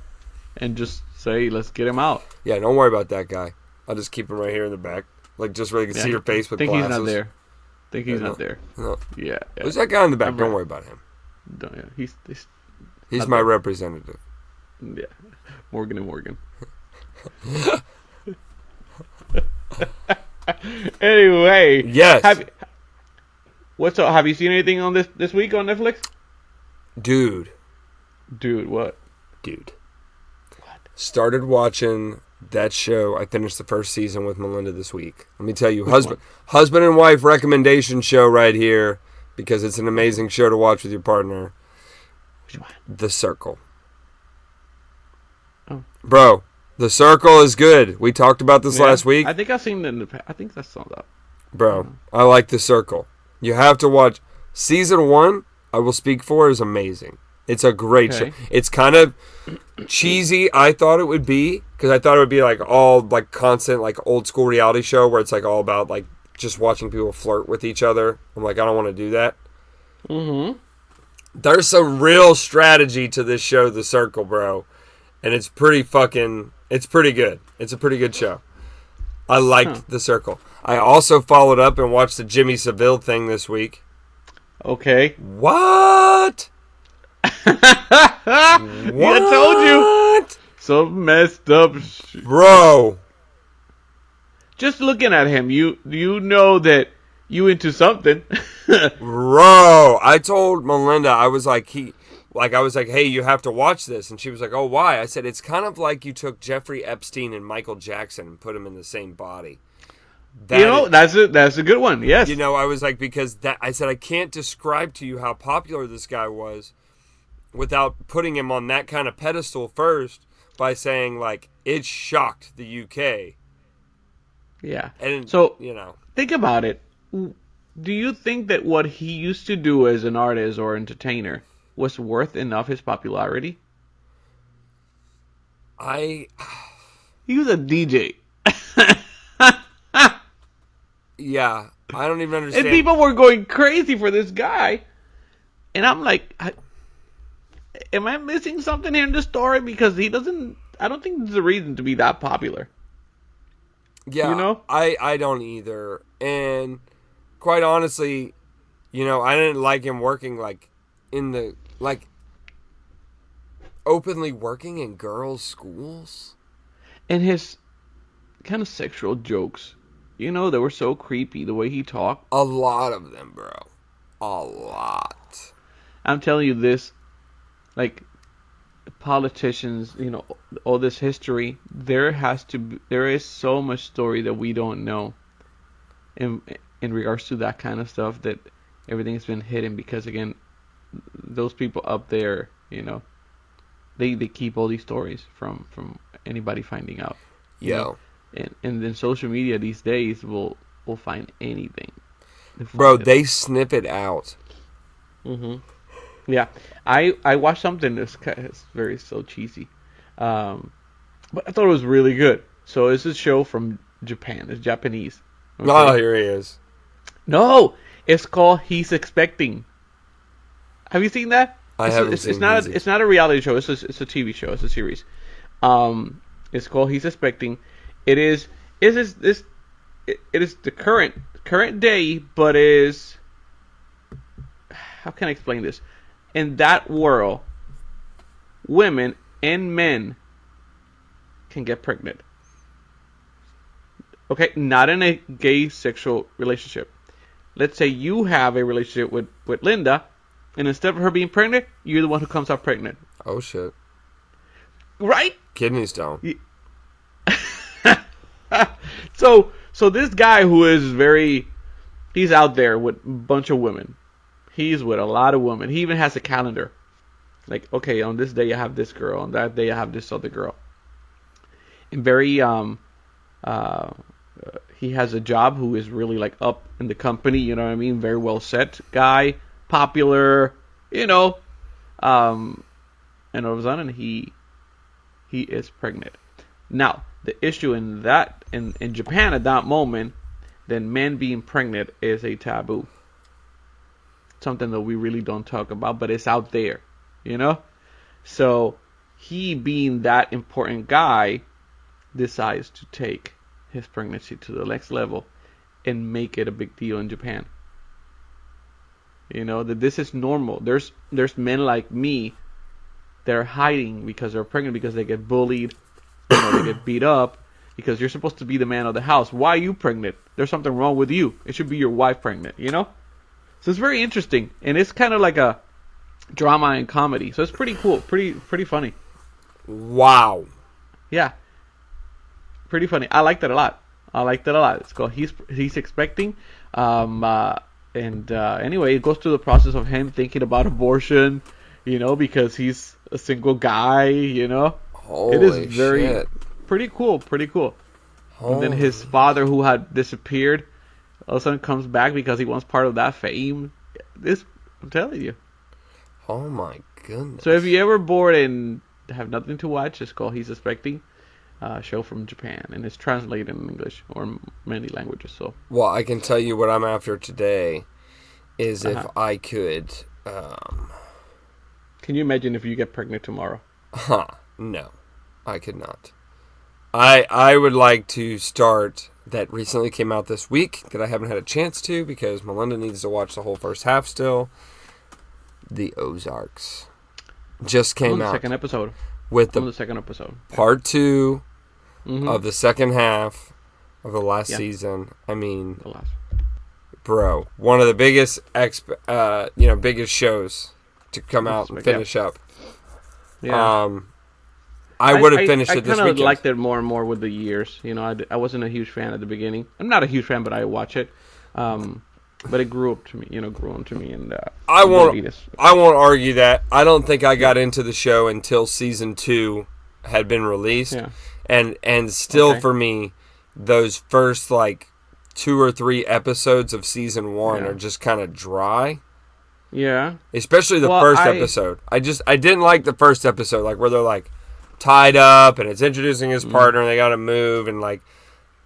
and just say, "Let's get him out." Yeah, don't worry about that guy. I'll just keep him right here in the back, like just where you can see your face with glasses. He's not there. He's not there. No. Yeah. Who's that guy in the back? Don't worry about him. He's my representative. Yeah, Morgan and Morgan. Anyway, yes. What's up? Have you seen anything on this week on Netflix? Dude, what? Dude. What? Started watching that show. I finished the first season with Melinda this week. Let me tell you, husband and wife recommendation show right here, because it's an amazing show to watch with your partner. Which one? The Circle. Oh, bro. The Circle is good. We talked about this last week. I think I've seen it in the past. I think that's all that. Bro, I like The Circle. You have to watch. Season 1, I will speak for, is amazing. It's a great show. It's kind of cheesy, I thought it would be, because I thought it would be like all like constant like old school reality show where it's like all about like just watching people flirt with each other. I'm like, I don't want to do that. There's some real strategy to this show, The Circle, bro. And it's pretty good. It's a pretty good show. I liked The Circle. I also followed up and watched the Jimmy Savile thing this week. Okay. What? I told you. So messed up. Bro. Just looking at him, you know that you into something. Bro. I told Melinda, I was like, hey, you have to watch this. And she was like, oh, why? I said, it's kind of like you took Jeffrey Epstein and Michael Jackson and put them in the same body. That's a good one. Yes. I was like, because I said, I can't describe to you how popular this guy was without putting him on that kind of pedestal first by saying, like, it shocked the UK. Yeah. And, so, think about it. Do you think that what he used to do as an artist or entertainer was worth enough his popularity? He was a DJ. Yeah, I don't even understand. And people were going crazy for this guy. And I'm like, am I missing something here in the story? Because I don't think there's a reason to be that popular. Yeah, I don't either. And quite honestly, I didn't like him working openly working in girls' schools. And his kind of sexual jokes, they were so creepy, the way he talked. A lot of them, bro. A lot. I'm telling you this, like, politicians, all this history, there is so much story that we don't know in regards to that kind of stuff, that everything's been hidden because, again, those people up there, they keep all these stories from anybody finding out. Yeah. And then social media these days will find anything. Bro, they snip it out. Mm-hmm. Yeah, I watched something that's very so cheesy, but I thought it was really good. So it's a show from Japan. It's Japanese. Okay? Oh, here he is. No, it's called He's Expecting. Have you seen that? I haven't seen it. It's not a reality show. It's a TV show. It's a series. It's called He's Expecting. It is the current day, but is, how can I explain this? In that world, women and men can get pregnant. Okay, not in a gay sexual relationship. Let's say you have a relationship with Linda, and instead of her being pregnant, you're the one who comes out pregnant. Oh, shit. Right? Kidney stone. So this guy who is he's out there with a bunch of women. He's with a lot of women. He even has a calendar. Like, okay, on this day I have this girl, on that day I have this other girl. And he has a job who is really like up in the company, you know what I mean? Very well set guy, popular, you know. And all of a sudden he is pregnant. Now, the issue in Japan at that moment, then men being pregnant is a taboo. Something that we really don't talk about, but it's out there, you know? So he, being that important guy, decides to take his pregnancy to the next level and make it a big deal in Japan. You know, that this is normal. There's men like me that are hiding because they're pregnant, because they get bullied, you know, they get beat up, because you're supposed to be the man of the house. Why are you pregnant? There's something wrong with you. It should be your wife pregnant, you know? So it's very interesting, and it's kind of like a drama and comedy. So it's pretty cool, pretty funny. Wow. Yeah, pretty funny. I liked it a lot. It's called He's Expecting. Anyway, it goes through the process of him thinking about abortion, you know, because he's a single guy, you know. Holy it is shit. Pretty cool. And then his father, who had disappeared, all of a sudden comes back because he wants part of that fame. I'm telling you. Oh my goodness. So if you ever bored and have nothing to watch, it's called He's Expecting. Show from Japan, and it's translated in English or many languages. So, well, I can tell you what I'm after today is if I could. Can you imagine if you get pregnant tomorrow? No, I could not. I would like to start that recently came out this week that I haven't had a chance to because Melinda needs to watch the whole first half still. The Ozarks just came out. Second episode. With the second episode. Part 2 of the second half of the last season. I mean, bro, one of the biggest biggest shows to come out and finish up. Yeah. I would have finished it this weekend. I kind of liked it more and more with the years. You know, I wasn't a huge fan at the beginning. I'm not a huge fan, but I watch it. But it grew up to me, grew on to me, and I won't argue that. I don't think I got into the show until season 2 had been released, and still for me, those first like 2 or 3 episodes of season 1 are just kind of dry. Yeah, especially the first episode. I didn't like the first episode, like where they're like tied up and it's introducing his partner and they got to move and like.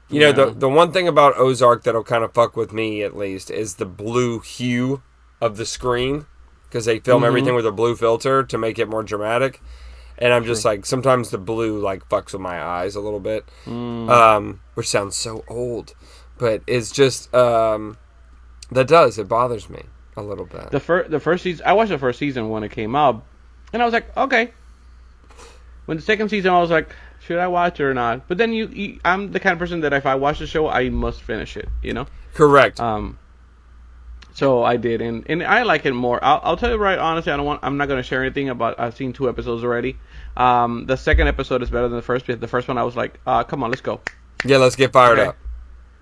You know, the one thing about Ozark that'll kind of fuck with me, at least, is the blue hue of the screen. Because they film everything with a blue filter to make it more dramatic. And I'm just like, sometimes the blue, like, fucks with my eyes a little bit. Which sounds so old. But it's just, it bothers me a little bit. The first season, I watched the first season when it came out. And I was like, okay. When the second season, I was like, should I watch it or not? But then I'm the kind of person that if I watch the show, I must finish it, you know? Correct. So I did, and I like it more. I'll tell you right, honestly, I'm not going to share anything about, I've seen 2 episodes already. The second episode is better than the first, because the first one I was like, come on, let's go. Yeah, let's get fired up.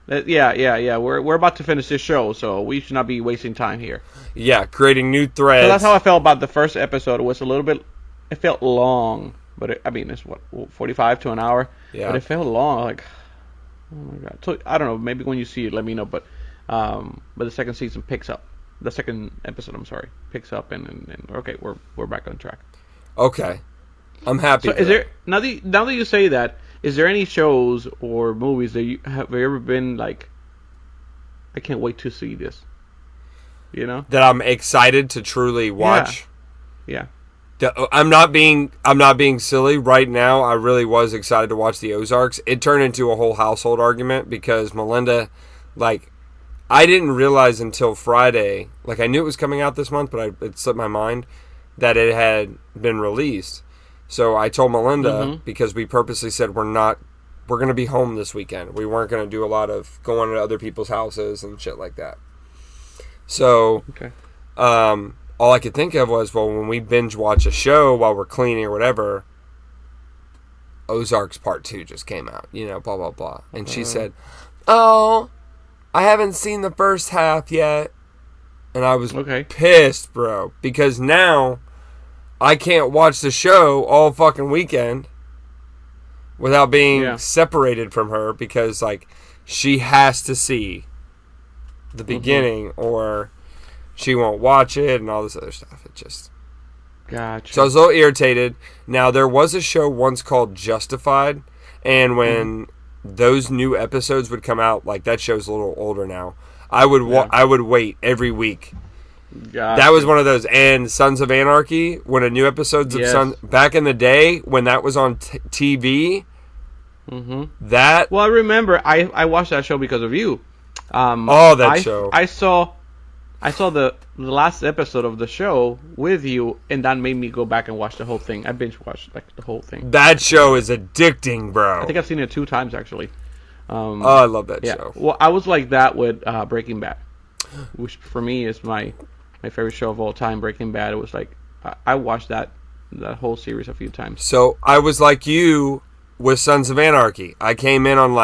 Yeah. We're about to finish this show, so we should not be wasting time here. Yeah, creating new threads. So that's how I felt about the first episode. It was a little bit, it felt long. But it's 45 to an hour. Yeah. But it felt long. Like, oh my god. So I don't know. Maybe when you see it, let me know. But But the second season picks up. The second episode, I'm sorry, picks up, and okay, we're back on track. Okay, I'm happy. So is there now that you say that, is there any shows or movies that you have ever been like, I can't wait to see this? You know? that I'm excited to truly watch? Yeah. I'm not being silly right now. I really was excited to watch the Ozarks. It turned into a whole household argument because Melinda, like, I didn't realize until Friday, like I knew it was coming out this month, but it slipped my mind that it had been released. So I told Melinda, because we purposely said we're going to be home this weekend. We weren't going to do a lot of going to other people's houses and shit like that. So, Okay. all I could think of was, well, when we binge watch a show while we're cleaning or whatever, Ozark's Part 2 just came out, blah, blah, blah. And she said, oh, I haven't seen the first half yet. And I was pissed, bro, because now I can't watch the show all fucking weekend without being separated from her because, like, she has to see the beginning or she won't watch it and all this other stuff. It just... Gotcha. So I was a little irritated. Now, there was a show once called Justified, and when those new episodes would come out, like, that show's a little older now, I would wait every week. Gotcha. That was one of those. And Sons of Anarchy, when a new episodes of Sons... Back in the day, when that was on TV, that... Well, I remember I watched that show because of you. Show. I saw the last episode of the show with you, and that made me go back and watch the whole thing. I binge watched like the whole thing. That show is addicting, bro. I think I've seen it 2 times actually. I love that show. Well, I was like that with Breaking Bad, which for me is my favorite show of all time. Breaking Bad. It was like I watched that whole series a few times. So I was like you with Sons of Anarchy. I came in on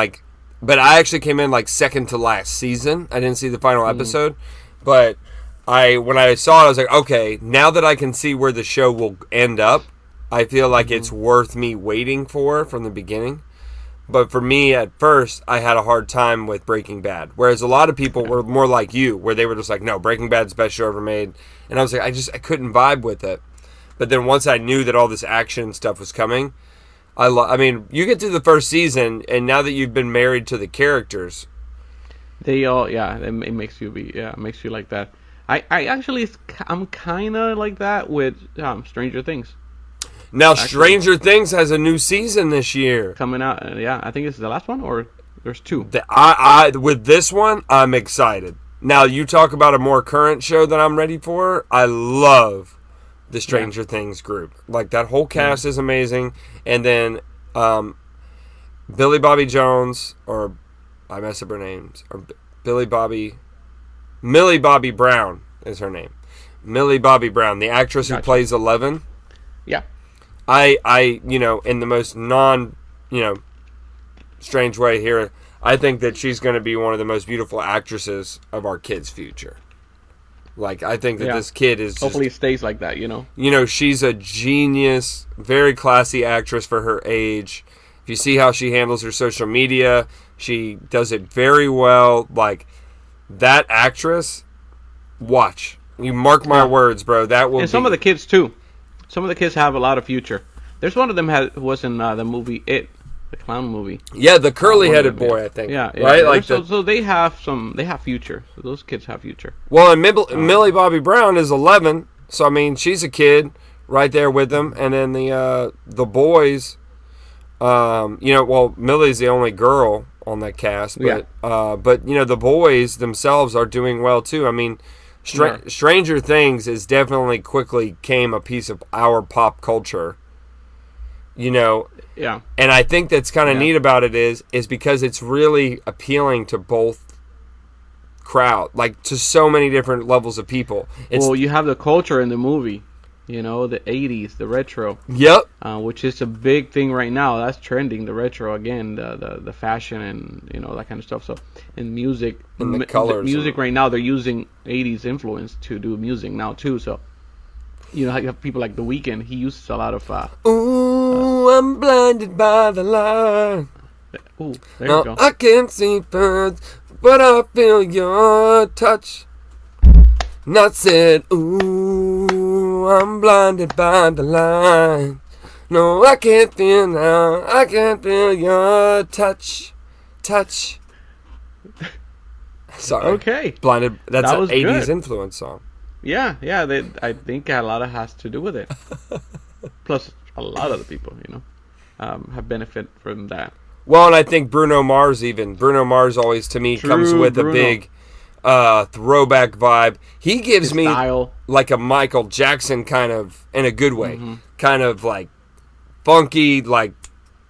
but I actually came in like second to last season. I didn't see the final episode. But when I saw it, I was like, okay, now that I can see where the show will end up, I feel like it's worth me waiting from the beginning. But for me, at first, I had a hard time with Breaking Bad. Whereas a lot of people were more like you, where they were just like, no, Breaking Bad's the best show ever made. And I was like, I couldn't vibe with it. But then once I knew that all this action stuff was coming, I mean, you get through the first season, and now that you've been married to the characters... They all, it makes you makes you like that. I'm kind of like that with Stranger Things. Now, Stranger Things has a new season this year. Coming out, I think it's the last one, or there's 2. With this one, I'm excited. Now, you talk about a more current show that I'm ready for. I love the Stranger Things group. Like, that whole cast is amazing. And then Billy Bobby Jones, or... I mess up her names. Or Millie Bobby Brown is her name. Millie Bobby Brown, the actress who plays 11. Yeah. I in the most strange way here, I think that she's going to be one of the most beautiful actresses of our kids' future. Like, I think that this kid is hopefully it stays like that, she's a genius, very classy actress for her age. If you see how she handles her social media, she does it very well. Like, that actress, watch. You mark my words, bro. That will And some of the kids, too. Some of the kids have a lot of future. There's one of them was in the movie It, the clown movie. Yeah, the curly-headed boy, I think. Yeah. Right? Like so they have future. So those kids have future. Well, and Millie Bobby Brown is 11. So, I mean, she's a kid right there with them. And then the boys... Millie's the only girl on that cast, but the boys themselves are doing well too. I mean, Stranger Things is definitely quickly became a piece of our pop culture. Yeah. And I think that's kind of neat about it is because it's really appealing to both crowd, like to so many different levels of people. You have the culture in the movie. The 80s, the retro. Yep. Which is a big thing right now. That's trending, the retro again, the fashion and that kind of stuff. So in music, and the colors. Music right now, they're using 80s influence to do music now too. So you have people like The Weeknd. He uses a lot of. Ooh, I'm blinded by the light. Ooh, there you go. I can't see birds but I feel your touch. Not said, ooh, I'm blinded by the light. No, I can't feel now. I can't feel your touch. Sorry. Okay. Blinded. That's That an was 80s good. influence song. Yeah. I think a lot of has to do with it. Plus, a lot of the people, have benefit from that. Well, and I think Bruno Mars always, to me, comes with Bruno. a big throwback vibe. He gives His me style. like a Michael Jackson kind of, in a good way, Mm-hmm. kind of like funky, like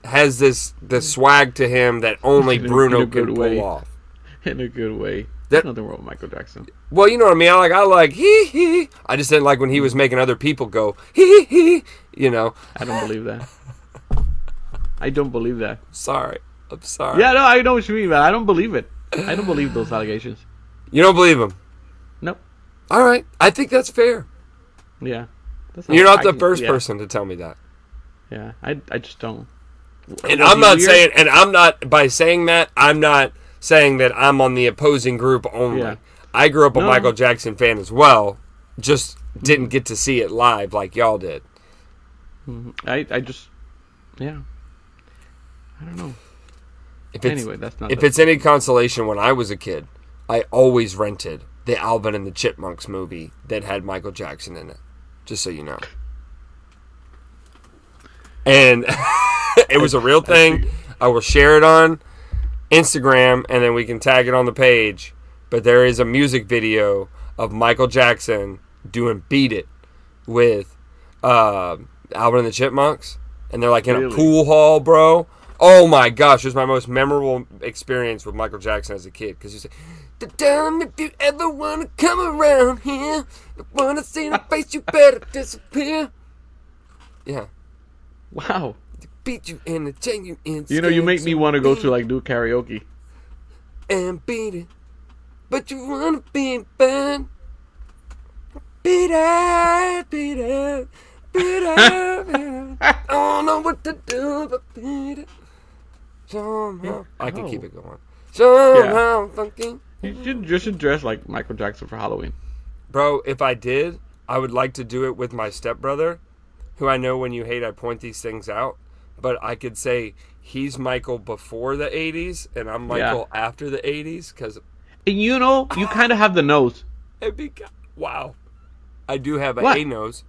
has this swag to him that only In a Bruno good can way. pull off. In a good way. That- There's nothing wrong with Michael Jackson. Well, you know what I mean. I like hee hee. I just didn't like when he was making other people go hee hee. I don't believe that. I don't believe that. Sorry, I'm sorry. Yeah, no, I know what you mean, but I don't believe it. I don't believe those allegations. You don't believe him? Nope. All right, I think that's fair. Yeah. That's You're not the I- first yeah. person to tell me that. Yeah, I just don't. And Was I'm he not weird? saying, and I'm not, by saying that, I'm not saying that I'm on the opposing group only. Yeah. I grew up a No. Michael Jackson fan as well, just didn't get to see it live like y'all did. I just, yeah. I don't know. If it's, Anyway, that's not. if the- it's any consolation, when I was a kid, I always rented the Alvin and the Chipmunks movie that had Michael Jackson in it, just so you know. And it was a real thing. I will share it on Instagram, and then we can tag it on the page. But there is a music video of Michael Jackson doing "Beat It" with Alvin and the Chipmunks, and they're like in a Really? pool hall, bro. Oh my gosh, it was my most memorable experience with Michael Jackson as a kid, because he said, "Tell him if you ever wanna come around here, if wanna see the face, you better disappear." Yeah, Wow. beat you in the chain, you in. You make me want to go to do karaoke. And beat it, but you wanna be bad. Beat it, beat it, beat it, beat it. I don't know what to do, but beat it. Somehow I can keep it going. Somehow funky. You should dress like Michael Jackson for Halloween. Bro, if I did, I would like to do it with my stepbrother, who I know when you hate I point these things out, but I could say he's Michael before the 80s and I'm Michael after the 80s, because And you kind of have the nose. it'd be, wow. I do have What? a nose.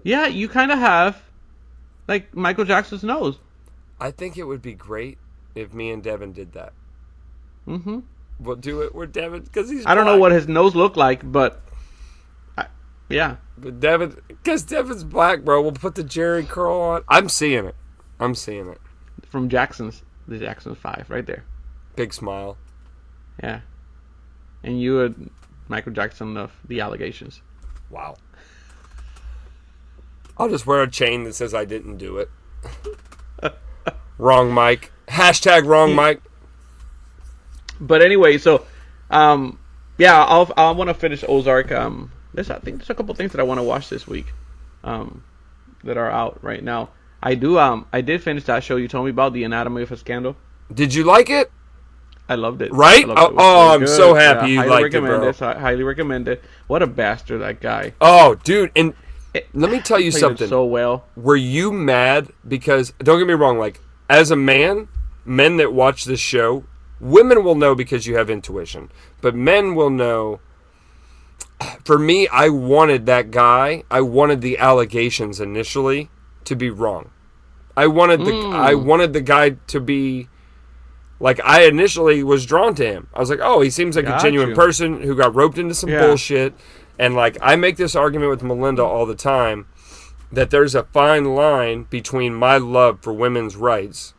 Yeah, you kind of have, like, Michael Jackson's nose. I think it would be great if me and Devin did that. Mm-hmm. We'll do it with Devin, because he's I don't know black. what his nose looked like, but, yeah. But Devin, because Devin's black, bro. We'll put the Jerry curl on. I'm seeing it. From the Jacksons 5, right there. Big smile. Yeah. And you would Michael Jackson of the allegations. Wow. I'll just wear a chain that says I didn't do it. Wrong mic. Hashtag wrong mic. But anyway, so, yeah, I want to finish Ozark. I think there's a couple things that I want to watch this week, that are out right now. I did finish that show you told me about, The Anatomy of a Scandal. Did you like it? I loved it. Right? I loved it. It was Oh, really I'm good. so happy you highly liked it, recommend bro. So I highly recommend it. What a bastard, that guy. Oh, dude. And let me tell you Played it something. so well. Were you mad? Because, don't get me wrong, like, as a man, men that watch this show, women will know because you have intuition. But men will know. For me, I wanted that guy. I wanted the allegations initially to be wrong. I wanted the guy to be, like, I initially was drawn to him. I was like, oh, he seems like a Got genuine you. person who got roped into some Yeah. bullshit. And, like, I make this argument with Melinda all the time that there's a fine line between my love for women's rights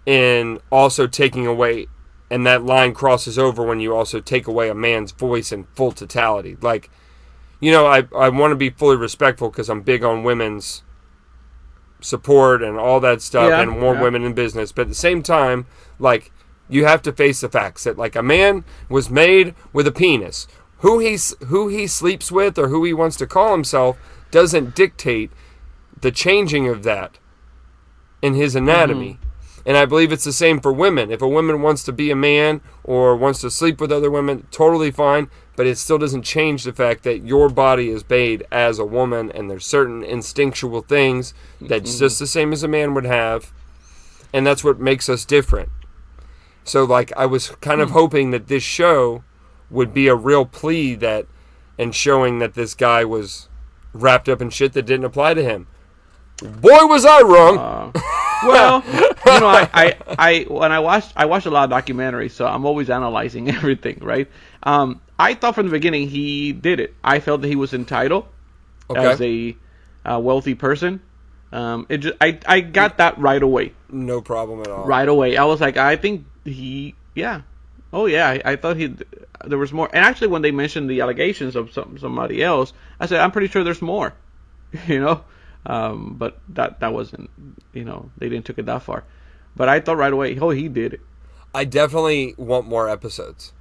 and also taking away, and that line crosses over when you also take away a man's voice in full totality. Like, I want to be fully respectful because I'm big on women's support and all that stuff, Yeah, and more yeah. women in business. But at the same time, like, you have to face the facts that, like, a man was made with a penis. Who he sleeps with or who he wants to call himself doesn't dictate the changing of that in his anatomy. And I believe it's the same for women. If a woman wants to be a man or wants to sleep with other women, totally fine. But it still doesn't change the fact that your body is made as a woman, and there's certain instinctual things that's just the same as a man would have. And that's what makes us different. So, like, I was kind of hoping that this show would be a real plea that, and showing that this guy was wrapped up in shit that didn't apply to him. Boy, was I wrong. Well, you know, I watched a lot of documentaries, so I'm always analyzing everything, right? I thought from the beginning he did it. I felt that he was entitled as a wealthy person. I got that right away. No problem at all. Right away, I was like, I think I thought there was more. And actually, when they mentioned the allegations of somebody else, I said, I'm pretty sure there's more, you know. But that wasn't, you know, they didn't take it that far. But I thought right away, he did it. I definitely want more episodes.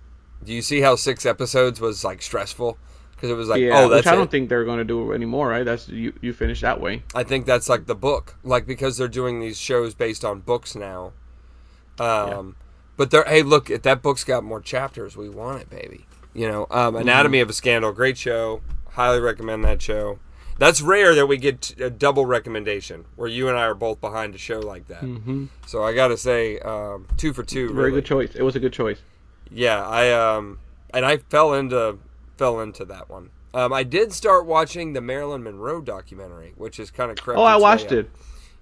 Do you see how 6 episodes was like stressful? Because it was like, that's which I don't it. think they're going to do anymore, right? That's you finish that way. I think that's like the book, like because they're doing these shows based on books now. But hey, look, if that book's got more chapters, we want it, baby. You know, Anatomy of a Scandal, great show. Highly recommend that show. That's rare that we get a double recommendation where you and I are both behind a show like that. Mm-hmm. So I got to say, 2 for 2. Very good choice. It was a good choice. Yeah, I fell into that one. I did start watching the Marilyn Monroe documentary, which is kind of crept. I watched it.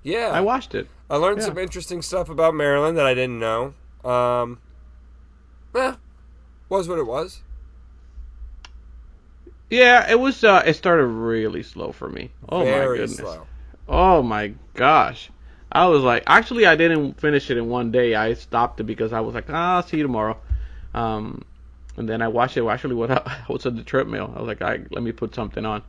Yeah, I watched it. I learned some interesting stuff about Marilyn that I didn't know. Was what it was. Yeah, it was. It started really slow for me. Oh Very my goodness. slow. Oh my gosh. I was like, actually, I didn't finish it in one day. I stopped it because I was like, I'll see you tomorrow. And then I watched it. Actually, I was at the treadmill. I was like, let me put something on,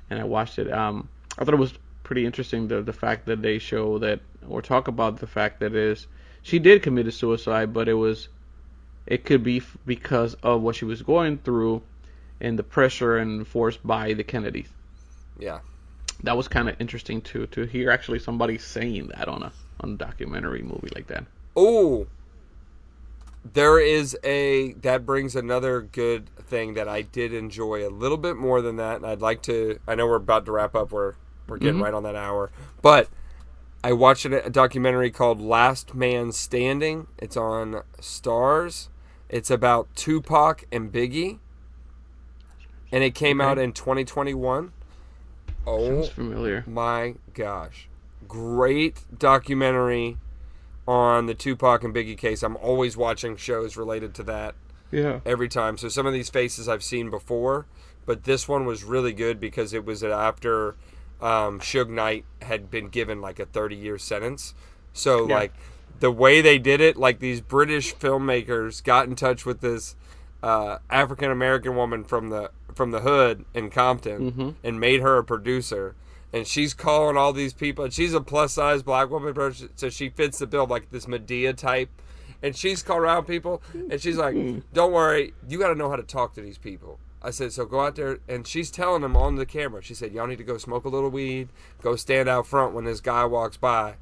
and I watched it. I thought it was pretty interesting the fact that they show that or talk about the fact that she did commit a suicide, but it could be because of what she was going through and the pressure and forced by the Kennedys. Yeah, that was kind of interesting to hear actually somebody saying that on a documentary movie like that. Oh, that brings another good thing that I did enjoy a little bit more than that, and I'd like to. I know we're about to wrap up. We're getting right on that hour, but I watched a documentary called Last Man Standing. It's on Stars. It's about Tupac and Biggie. And it came out in 2021. Oh, sounds familiar. My gosh. Great documentary on the Tupac and Biggie case. I'm always watching shows related to that. Yeah. Every time. So some of these faces I've seen before, but this one was really good because it was after Suge Knight had been given like a 30-year sentence. So like the way they did it, like these British filmmakers got in touch with this African American woman from the hood in Compton and made her a producer, and she's calling all these people, and she's a plus size black woman, so she fits the bill, like this Medea type, and she's calling around people, and she's like, don't worry, you got to know how to talk to these people. I said, so go out there, and she's telling them on the camera, she said, y'all need to go smoke a little weed, go stand out front when this guy walks by,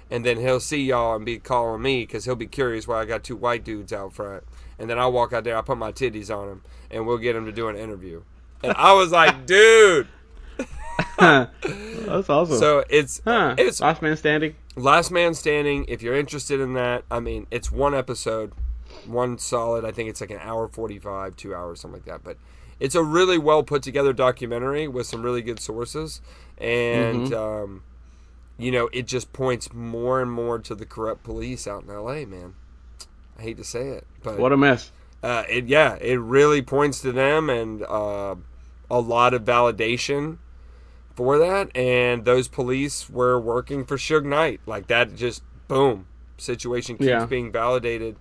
and then he'll see y'all and be calling me because he'll be curious why I got 2 white dudes out front. And then I'll walk out there, I'll put my titties on him, and we'll get him to do an interview. And I was like, dude. That's awesome. So it's Last Man Standing. Last Man Standing. If you're interested in that, I mean, it's one episode, one solid. I think it's like an hour 45, 2 hours, something like that. But it's a really well put together documentary with some really good sources, and it just points more and more to the corrupt police out in L.A. Man, I hate to say it, but what a mess. It really points to them and a lot of validation for that. And those police were working for Suge Knight. Like that, just boom, situation keeps being validated,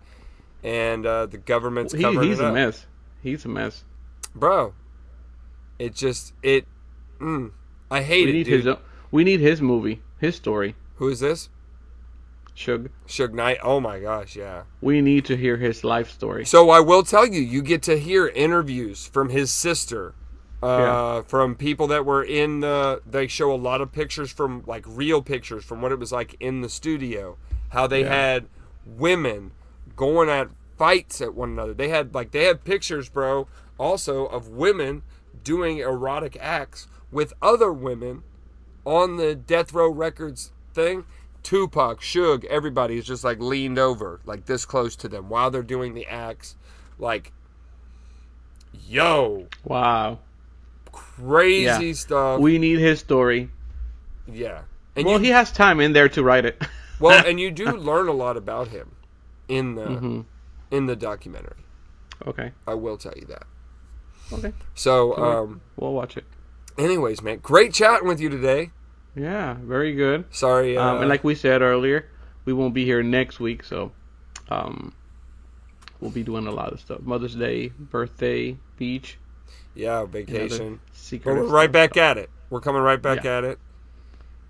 and the government's covering it up. He's a mess. He's a mess, bro. I hate it, dude. We need his movie, his story. Who is this? Suge Knight. Oh my gosh, yeah. We need to hear his life story. So I will tell you, you get to hear interviews from his sister, from people that were in they show a lot of pictures from, like real pictures from what it was like in the studio. how they had women going at fights at one another. They had pictures, bro, also of women doing erotic acts with other women on the Death Row Records thing. Tupac, Suge, everybody is just like leaned over, like this close to them while they're doing the acts. Like, yo. Wow. Crazy stuff. We need his story. Yeah. And he has time in there to write it. Well, and you do learn a lot about him in the documentary. Okay. I will tell you that. Okay. So, we'll watch it. Anyways, man, great chatting with you today. Yeah, very good. Sorry. And like we said earlier, we won't be here next week, so we'll be doing a lot of stuff. Mother's Day, birthday, beach. Yeah, vacation. But we're right back at it. We're coming right back at it.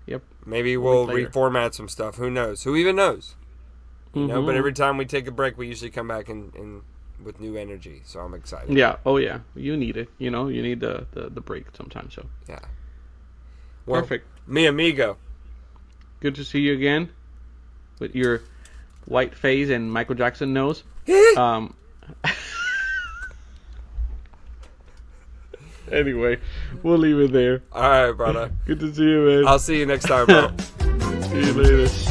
Yep. Maybe we'll reformat some stuff. Who knows? Who even knows? You know, but every time we take a break, we usually come back and with new energy. So I'm excited. Yeah. Oh, yeah. You need it. You know, you need the break sometimes. So. Yeah. Well, perfect. Mi amigo. Good to see you again with your white face and Michael Jackson nose. Anyway, we'll leave it there. All right, brother. Good to see you, man. I'll see you next time, bro. See you later.